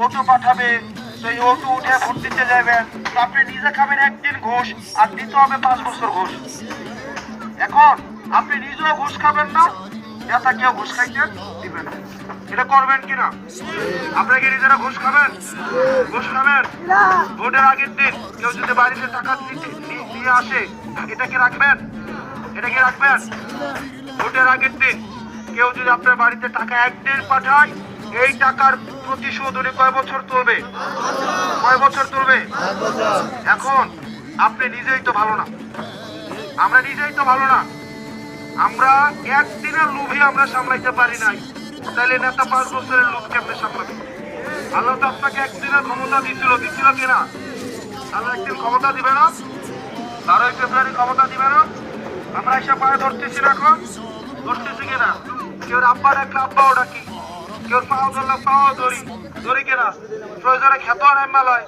Auto পাঠাবে, তো এই অটো উঠে ভোট দিতে যাবেন, তো আপনি নিজে খাবেন একদিন ঘুষ আর দিতে হবে 5 বছর ঘুষ। এখন আপনি নিজেও ঘুষ খাবেন না, নেতা কেউ ঘুষ খাইতে দিবেন না। এটা করবেন কিনা? আপনারা কি নিজেরা ঘুষ খাবেন? ঘুষ খাবেন? ভোটের আগের দিন কেউ যদি বাড়িতে টাকা নিয়ে আসে, এটা কি রাখবেন? এটা কি রাখবেন? ভোটের আগের দিন কেউ যদি আপনার বাড়িতে টাকা একদিন পাঠায়, এই টাকার প্রতিশোধ উনি কয় বছর তুলবে? কয় বছর তুলবে? এখন আপনি নিজেই তো ভালো না, আমরা নিজেই তো ভালো না, আমরা একদিনের লোভে আমরা সামলাইতে পারি নাই, তাহলে নেতা 5 বছরের লোভ কেমনে সামলাবে? আল্লাহ তো আপনাকে একদিনের ক্ষমতা দিছিল কিনা? আল্লাহ একদিন ক্ষমতা দিবে না? 12ই ফেব্রুয়ারি ক্ষমতা দিবে না? আমরা এসে পায়ে ধরতেছি না, এখন ধরতেছি কিনা? কেউ আব্বা ডাকলে আব্বাও ডাকি, কেউ পাও ধরলে পাও ধরি কিনা? প্রয়োজনে খেত নেমালয়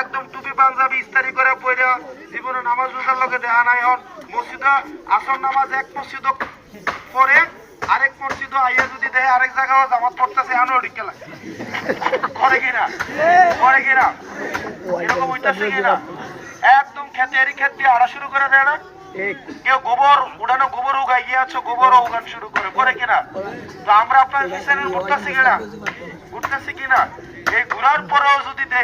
একদম টুপি পাঞ্জাবি ইস্তারি করে পড়া জীবনে নামাজ রোজার লোকে দেহা নাই। হন মসজিদে আসর নামাজ এক মসজিদ পরে আরেক মসজিদ আইয়া যদি দেহে আরেক জায়গায় জামাত পড়তেছে আনো ঢিকে লাগে করে কিনা? করে কিনা? এরকম হইতেছে কিনা? একদম খেতে এরি খেত দিয়ে আড়া শুরু করে দেয় না? কেউ গোবর উড়ানো, গোবর উগাই গিয়েছ, গোবর উগান শুরু করে কিনা? তো আমরা আপনার কিনা উঠতেছি কিনা? এই ঘুরার পরেও যদি দেখি